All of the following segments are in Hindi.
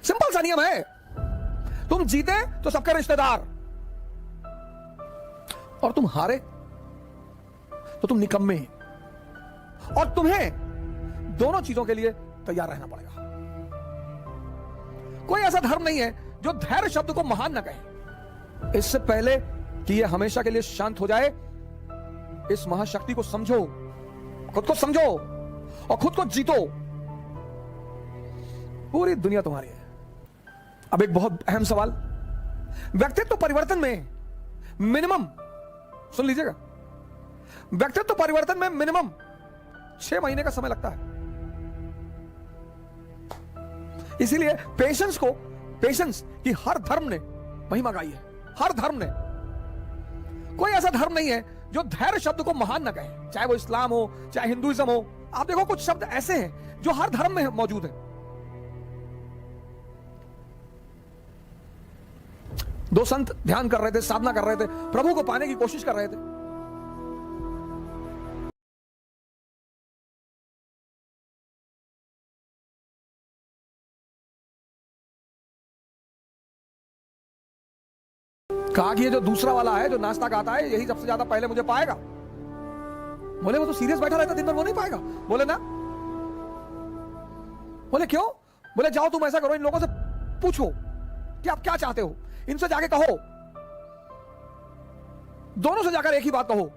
सिंपल सा नियम है। तुम जीते तो सबके रिश्तेदार, और तुम हारे तो तुम निकम्मे। और तुम्हें दोनों चीजों के लिए तैयार रहना पड़ेगा। कोई ऐसा धर्म नहीं है जो धैर्य शब्द को महान न कहे। इससे पहले कि यह हमेशा के लिए शांत हो जाए, इस महाशक्ति को समझो, खुद को समझो और खुद को जीतो। पूरी दुनिया तुम्हारी है। अब एक बहुत अहम सवाल, व्यक्तित्व परिवर्तन में मिनिमम, सुन लीजिएगा, व्यक्तित्व परिवर्तन में मिनिमम 6 महीने का समय लगता है। इसीलिए पेशेंस की हर धर्म ने महिमा गाई है। हर धर्म ने, कोई ऐसा धर्म नहीं है जो धैर्य शब्द को महान न कहे, चाहे वो इस्लाम हो, चाहे हिंदुइज्म हो। आप देखो कुछ शब्द ऐसे हैं जो हर धर्म में मौजूद है। 2 संत ध्यान कर रहे थे, साधना कर रहे थे, प्रभु को पाने की कोशिश कर रहे थे। कहा कि ये जो दूसरा वाला है, जो नाश्ता खाता है, यही सबसे ज्यादा पहले मुझे पाएगा। बोले वो तो सीरियस बैठा रहता दिन भर, वो नहीं पाएगा। बोले ना। बोले क्यों? बोले जाओ तुम ऐसा करो, इन लोगों से पूछो कि आप क्या चाहते हो, इनसे जाके कहो, दोनों से जाकर एक ही बात कहो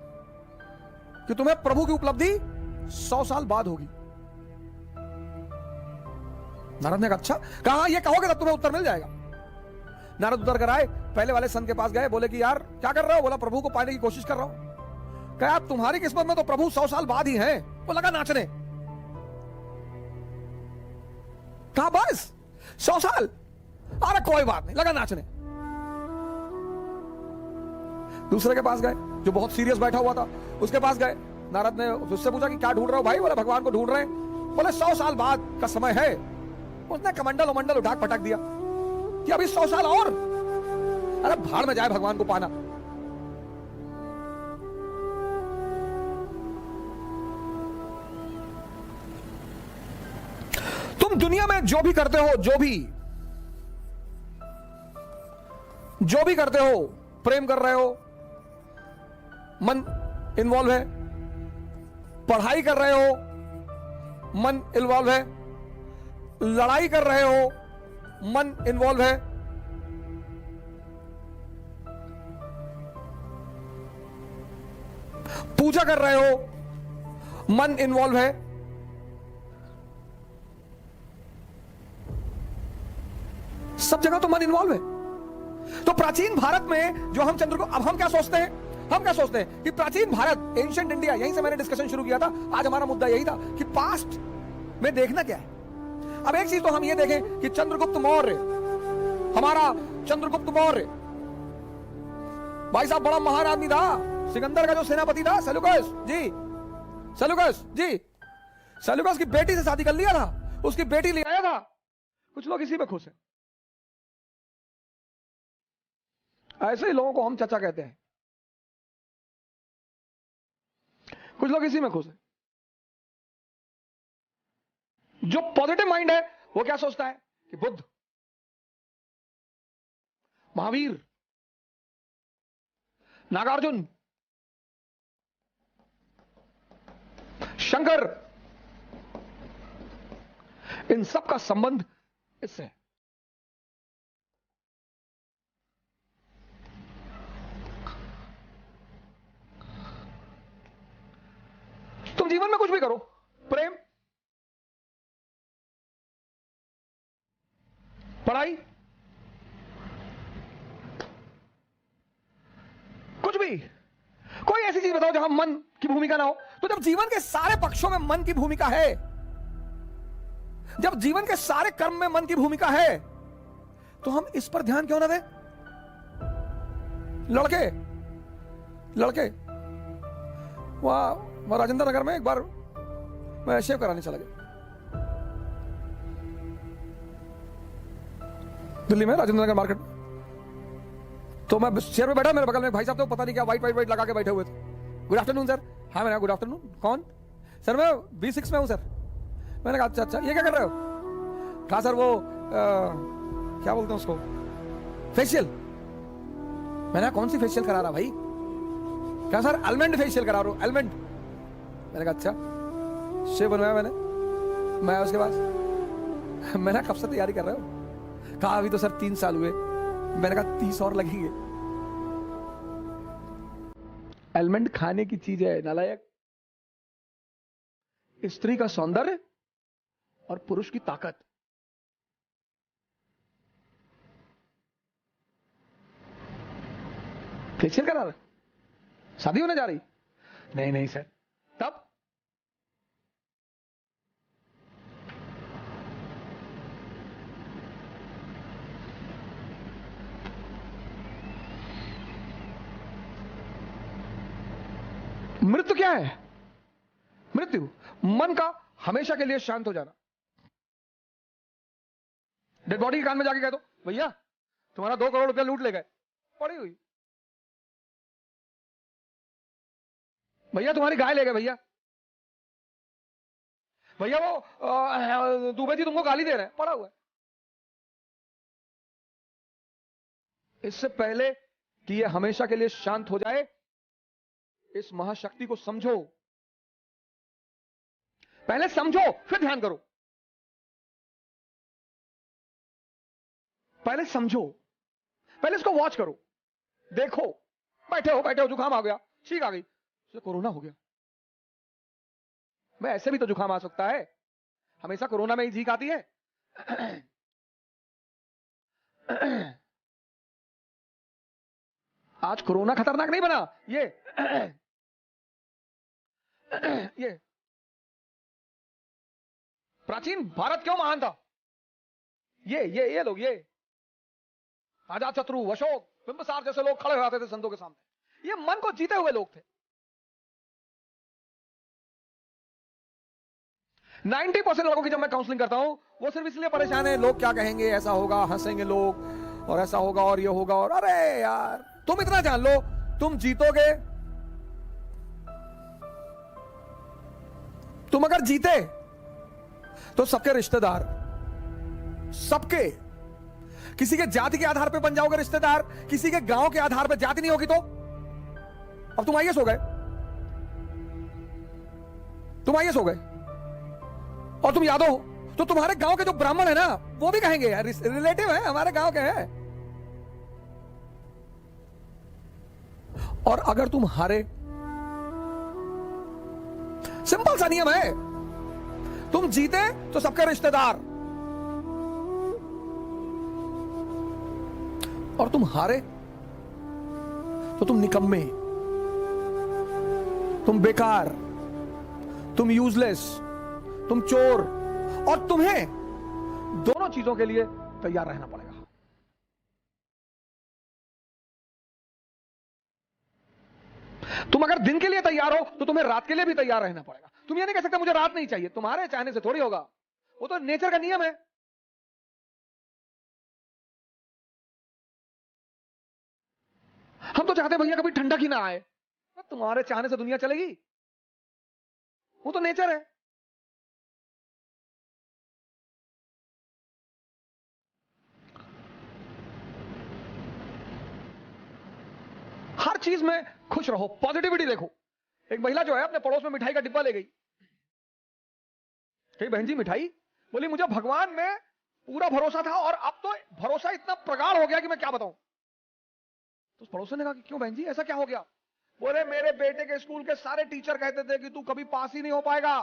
कि तुम्हें प्रभु की उपलब्धि 100 साल बाद होगी। नारद ने कहा अच्छा, कहा ये कहोगे तब तुम्हें उत्तर मिल जाएगा। नारद उतर कर आए, पहले वाले संत के पास गए, बोले कि यार क्या कर रहे हो? बोला प्रभु को पाने की कोशिश कर रहा हूं। कहा आप तुम्हारी किस्मत में तो प्रभु 100 साल बाद ही है। वो लगा नाचने। कहा बस 100 साल? अरे कोई बात नहीं, लगा नाचने। दूसरे के पास गए जो बहुत सीरियस बैठा हुआ था, उसके पास गए। नारद ने उससे पूछा कि क्या ढूंढ रहे हो भाई? बोला भगवान को ढूंढ रहे हैं। बोले 100 साल बाद का समय है। उसने कमंडल उमंडल उठा पटक दिया कि अभी 100 साल और। अरे भाड़ में जाए भगवान को पाना। तुम दुनिया में जो भी करते हो, जो भी करते हो, प्रेम कर रहे हो, मन इन्वॉल्व है, पढ़ाई कर रहे हो, मन इन्वॉल्व है, लड़ाई कर रहे हो, मन इन्वॉल्व है, पूजा कर रहे हो, मन इन्वॉल्व है, सब जगह तो मन इन्वॉल्व है। तो प्राचीन भारत में जो हम चंद्र को, अब हम क्या सोचते हैं कि प्राचीन भारत, एंशिएंट इंडिया, यहीं से मैंने डिस्कशन शुरू किया था। आज हमारा मुद्दा यही था कि पास्ट में देखना क्या है। अब एक चीज तो हम ये देखें कि चंद्रगुप्त मौर्य, हमारा चंद्रगुप्त मौर्य भाई साहब बड़ा महान आदमी था। सिकंदर का जो सेनापति था, सेल्यूकस की बेटी से शादी कर लिया था, उसकी बेटी ले आया था। कुछ लोग इसी में खुश हैं। ऐसे ही लोगों को हम चचा कहते हैं। कुछ लोग इसी में खुश हैं। जो पॉजिटिव माइंड है वो क्या सोचता है कि बुद्ध, महावीर, नागार्जुन, शंकर, इन सब का संबंध इससे है। तुम जीवन में कुछ भी करो, प्रेम, पढ़ाई, कुछ भी, कोई ऐसी चीज बताओ जहां मन की भूमिका ना हो। तो जब जीवन के सारे पक्षों में मन की भूमिका है, जब जीवन के सारे कर्म में मन की भूमिका है, तो हम इस पर ध्यान क्यों ना दें? लड़के वहां राजेंद्र नगर में एक बार मैं शेव कराने चला गया, दिल्ली में राजेंद्र नगर मार्केट। तो मैं चेयर पे बैठा, मेरे बगल में भाई साहब, तो पता नहीं क्या वाइट लगा के बैठे हुए थे। Good afternoon sir. हाँ मैंने गुड आफ्टरनून। कौन? सर मैं B6 में हूँ सर। मैंने कहा अच्छा, ये क्या कर रहे हो? कहा सर वो क्या बोलते हैं उसको, फेशियल। मैंने कौन सी फेशियल करा रहा भाई? क्या सर आलमंड फेशियल करा रहा हूं, आलमंड। मैंने कहा अच्छा, शेव बनवाया मैंने। मैं उसके बाद मैंने कब से तैयारी कर रहे हो? कहा अभी तो सर 3 साल हुए। मैंने कहा 30 और लगेंगे। आलमंड खाने की चीज है नालायक। स्त्री का सौंदर्य और पुरुष की ताकत। फेशियल करा रहे? शादी होने जा रही? नहीं नहीं सर। तब मृत्यु क्या है? मृत्यु मन का हमेशा के लिए शांत हो जाना। डेड बॉडी के कान में जाके कह दो भैया तुम्हारा 2 करोड़ रुपया लूट ले गए, पड़ी हुई। भैया तुम्हारी गाय ले गए, भैया भैया वो दुबे जी तुमको गाली दे रहे हैं, पड़ा हुआ है। इससे पहले कि ये हमेशा के लिए शांत हो जाए, इस महाशक्ति को समझो। पहले समझो फिर ध्यान करो। पहले समझो, पहले इसको वॉच करो, देखो। बैठे हो जुकाम आ गया, छींक आ गई, उसे कोरोना हो गया। मैं ऐसे भी तो जुकाम आ सकता है, हमेशा कोरोना में ही छींक आती है। आज कोरोना खतरनाक नहीं बना ये प्राचीन भारत क्यों महान था? ये लोग, ये अजात शत्रु, अशोक, बिंबिसार जैसे लोग खड़े हो जाते थे संतों के सामने। ये मन को जीते हुए लोग थे। 90% लोगों की जब मैं काउंसलिंग करता हूं, वो सिर्फ इसलिए परेशान है लोग क्या कहेंगे, ऐसा होगा, हंसेंगे लोग, और ऐसा होगा और ये होगा। और अरे यार तुम इतना जान लो, तुम जीतोगे। तुम अगर जीते तो सबके रिश्तेदार, सबके, किसी के जाति के आधार पे बन जाओगे रिश्तेदार, किसी के गांव के आधार पे जाति नहीं होगी तो। अब तुम आईएएस हो गए, तुम आईएएस हो गए और तुम यादव हो, तो तुम्हारे गांव के जो ब्राह्मण है ना, वो भी कहेंगे यार रिलेटिव है, हमारे गांव के हैं। और अगर तुम हारे, सिंपल सा नियम है, तुम जीते तो सबके रिश्तेदार, और तुम हारे तो तुम निकम्मे, तुम बेकार, तुम यूजलेस, तुम चोर। और तुम्हें दोनों चीजों के लिए तैयार रहना पड़ेगा। तुम अगर दिन के लिए तैयार हो तो तुम्हें रात के लिए भी तैयार रहना पड़ेगा। तुम ये नहीं कह सकते मुझे रात नहीं चाहिए, तुम्हारे चाहने से थोड़ी होगा, वो तो नेचर का नियम है। हम तो चाहते हैं भैया कभी ठंडक ही ना आए, तुम्हारे चाहने से दुनिया चलेगी? वो तो नेचर है। हर चीज में खुश रहो, पॉजिटिविटी देखो। एक महिला जो है अपने पड़ोस में मिठाई का डिब्बा ले गई, कही बहन जी मिठाई? बोली मुझे भगवान में पूरा भरोसा था और अब तो भरोसा इतना प्रगाढ़ हो गया कि मैं क्या बताऊं। तो उस पड़ोसन ने कहा कि क्यों बहन जी, ऐसा क्या हो गया? बोले मेरे बेटे के स्कूल के सारे टीचर कहते थे कि तू कभी पास ही नहीं हो पाएगा।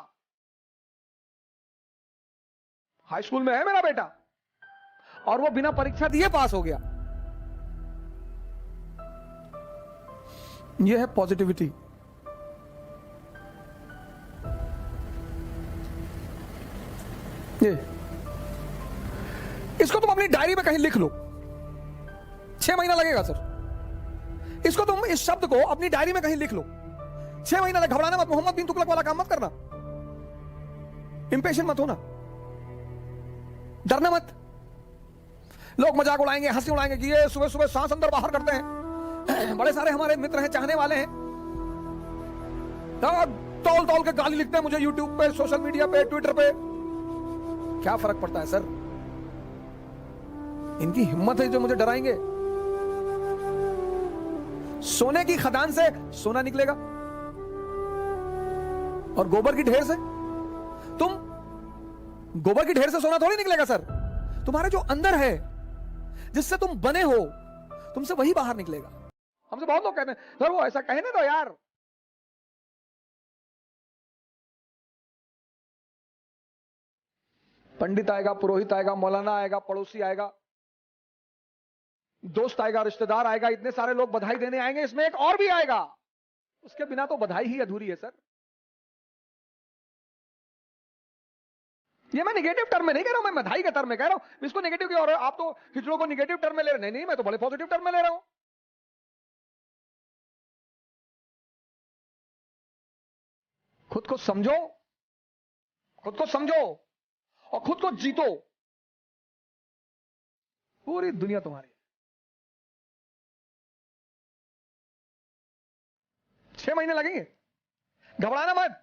हाई स्कूल में है मेरा बेटा और वो बिना परीक्षा दिए पास हो गया। यह है पॉजिटिविटी। ये इसको तुम अपनी डायरी में कहीं लिख लो। 6 महीना लगेगा सर। इसको तुम, इस शब्द को अपनी डायरी में कहीं लिख लो। 6 महीना लग, घबराना मत, मोहम्मद बिन तुगलक वाला काम मत करना, इंपेशेंट मत होना, डरना मत। लोग मजाक उड़ाएंगे, हंसी उड़ाएंगे कि ये सुबह सुबह सांस अंदर बाहर करते हैं। बड़े सारे हमारे मित्र हैं, चाहने वाले हैं, तौल तौल के गाली लिखते हैं मुझे यूट्यूब पे, सोशल मीडिया पे, ट्विटर पे। क्या फर्क पड़ता है सर? इनकी हिम्मत है जो मुझे डराएंगे। सोने की खदान से सोना निकलेगा और गोबर की ढेर से गोबर की ढेर से सोना थोड़ी निकलेगा सर। तुम्हारे जो अंदर है, जिससे तुम बने हो, तुमसे वही बाहर निकलेगा। हमसे बहुत लोग कहते हैं सर वो ऐसा कहने दो यार। पंडित आएगा, पुरोहित आएगा, मौलाना आएगा, पड़ोसी आएगा, दोस्त आएगा, रिश्तेदार आएगा, इतने सारे लोग बधाई देने आएंगे, इसमें एक और भी आएगा। उसके बिना तो बधाई ही अधूरी है सर। ये मैं नेगेटिव टर्म में नहीं कह रहा हूं, मैं बधाई के टर्म में कह रहा हूं। इसको नेगेटिव की, और आप तो हिजड़ों को नेगेटिव टर्म में ले रहे। नहीं, मैं तो बड़े पॉजिटिव टर्म में ले रहा हूं। खुद को समझो, खुद को समझो और खुद को जीतो। पूरी दुनिया तुम्हारी है। 6 महीने लगेंगे, घबराना मत।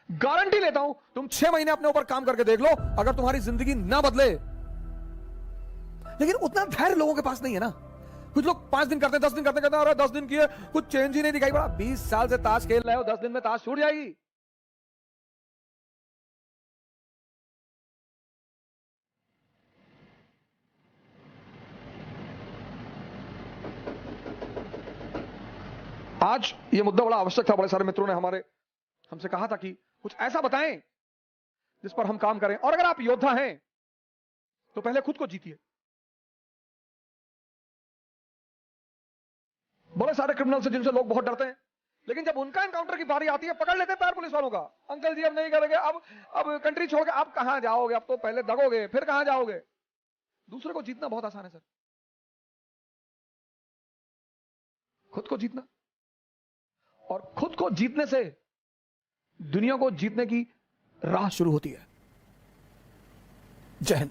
गारंटी लेता हूं, तुम 6 महीने अपने ऊपर काम करके देख लो, अगर तुम्हारी जिंदगी ना बदले। लेकिन उतना धैर्य लोगों के पास नहीं है ना। कुछ लोग 5 दिन करते हैं, 10 दिन करते हैं, और 10 दिन किए कुछ चेंज ही नहीं दिखाई पड़ा। 20 साल से ताश खेल रहे हो, 10 दिन में ताश छूट जाएगी। आज ये मुद्दा बड़ा आवश्यक था। बड़े सारे मित्रों ने हमारे हमसे कहा था कि कुछ ऐसा बताएं जिस पर हम काम करें। और अगर आप योद्धा हैं तो पहले खुद को जीतिए। बड़े सारे क्रिमिनल से जिनसे लोग बहुत डरते हैं, लेकिन जब उनका एनकाउंटर की बारी आती है, पकड़ लेते हैं पैर पुलिस वालों का। अंकल जी अब नहीं करेंगे, अब कंट्री छोड़ के आप कहां जाओगे, अब तो पहले दगोगे फिर कहां जाओगे। दूसरे को जीतना बहुत आसान है सर, खुद को जीतना। और खुद को जीतने से दुनिया को जीतने की राह शुरू होती है। जय हिंद।